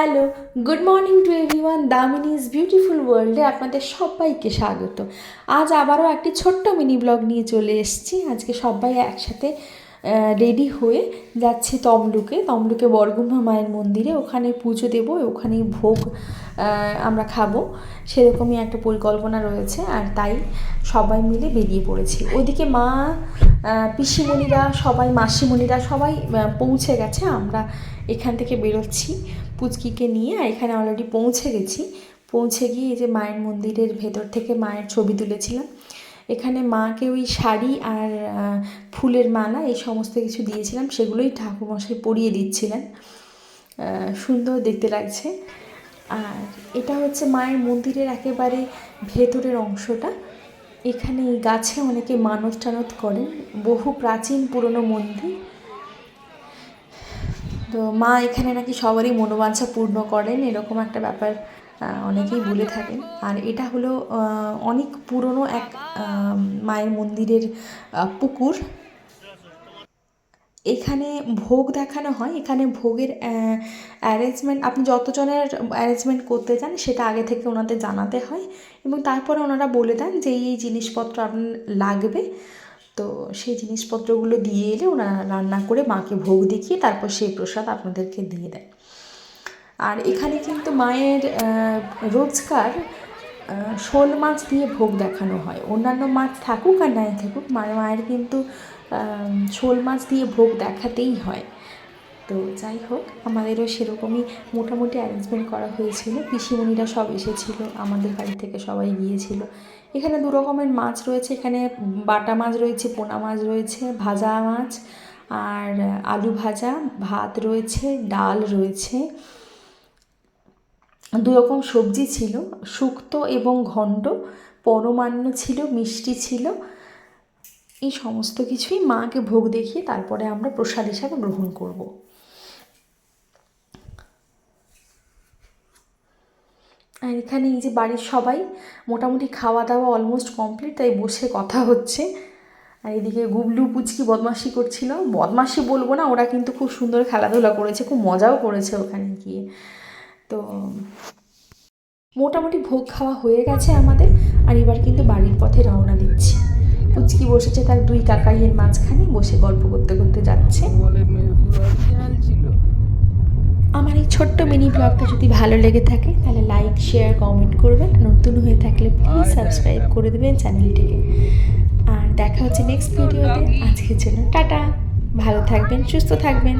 Hello, good morning to everyone. Damini's beautiful ওয়ার্ল্ডে আপনাদের সবাইকে স্বাগত। আজ আবারও একটি ছোট্ট মিনি ব্লগ নিয়ে চলে এসেছি। আজকে সবাই একসাথে রেডি হয়ে যাচ্ছি তমলুকে বরগুমা মায়ের মন্দিরে। ওখানে পুজো দেবো, ওখানেই ভোগ আমরা খাবো, সেরকমই একটা পরিকল্পনা রয়েছে। আর তাই সবাই মিলে বেরিয়ে পড়েছি। ওইদিকে মা, পিসিমণিরা সবাই, মাসিমণিরা সবাই পৌঁছে গেছে। আমরা এখান থেকে বেরোচ্ছি পুচকিকে নিয়ে। আর এখানে অলরেডি পৌঁছে গেছি। পৌঁছে গিয়ে এই যে মায়ের মন্দিরের ভেতর থেকে মায়ের ছবি তুলেছিলাম। এখানে মাকে ওই শাড়ি আর ফুলের মালা এই সমস্ত কিছু দিয়েছিলাম, সেগুলোই ঠাকুরমশাই পরিয়ে দিচ্ছিলেন। সুন্দর দেখতে লাগছে। আর এটা হচ্ছে মায়ের মন্দিরের একেবারে ভেতরের অংশটা। এখানে এই গাছে অনেকে মানত টানত করেন, বহু প্রাচীন পুরনো মন্দির। তো মা এখানে নাকি সবারই মনোবাঞ্ছা পূর্ণ করেন, এরকম একটা ব্যাপার অনেকেই বলে থাকেন। আর এটা হলো অনেক পুরনো এক মায়ের মন্দিরের পুকুর। এখানে ভোগ দেখানো হয়। এখানে ভোগের অ্যারেঞ্জমেন্ট, আপনি যতজনের অ্যারেঞ্জমেন্ট করতে চান সেটা আগে থেকে ওনাদের জানাতে হয়, এবং তারপরে ওনারা বলে দেন যে এই জিনিসপত্র আপনার লাগবে। তো সেই জিনিসপত্রগুলো দিয়ে এলে ওনারা রান্না করে মাকে ভোগ দেখিয়ে তারপর সেই প্রসাদ আপনাদেরকে দিয়ে দেয়। আর এখানে কিন্তু মায়ের রোজকার শোল মাছ দিয়ে ভোগ দেখানো হয়। অন্যান্য মাছ থাকুক আর নাই থাকুক, মায়ের কিন্তু শোল মাছ দিয়ে ভোগ দেখাতেই হয়। তো যাই হোক, আমাদেরও সেরকমই মোটামুটি অ্যারেঞ্জমেন্ট করা হয়েছিল। পিসিমণিরা সব এসেছিল, আমাদের বাড়ি থেকে সবাই গিয়েছিল। এখানে দু রকমের মাছ রয়েছে। এখানে বাটা মাছ রয়েছে, পোনা মাছ রয়েছে, ভাজা মাছ, আর আলু ভাজা, ভাত রয়েছে, ডাল রয়েছে, দু রকম সবজি ছিল, শুক্তো এবং ঘণ্ট, পরমান্ন ছিল, মিষ্টি ছিল। এই সমস্ত কিছুই মাকে ভোগ দেখিয়ে তারপরে আমরা প্রসাদ হিসাবে গ্রহণ করব। আর এখানে এই যে বাড়ির সবাই মোটামুটি খাওয়া দাওয়া অলমোস্ট কমপ্লিট, তাই বসে কথা হচ্ছে। আর এদিকে গুবলু পুচকি বদমাশি করছিল। বদমাশি বলবো না, ওরা কিন্তু খুব সুন্দর খেলাধুলা করেছে, খুব মজাও করেছে ওখানে গিয়ে। তো মোটামুটি ভোগ খাওয়া হয়ে গেছে আমাদের। আর এবার কিন্তু বাড়ির পথে রওনা দিচ্ছি। পুচকি বসেছে তার দুই কাকাইয়ের মাঝখানে, বসে গল্প করতে করতে যাচ্ছে। আমার এই ছোট্ট মিনি ব্লগটা যদি ভালো লেগে থাকে তাহলে লাইক, শেয়ার, কমেন্ট করবেন। নতুন হয়ে থাকলে প্লিজ সাবস্ক্রাইব করে দেবেন চ্যানেলটিকে। আর দেখা হচ্ছে নেক্সট ভিডিওতে। আজকের জন্য টাটা, ভালো থাকবেন, সুস্থ থাকবেন।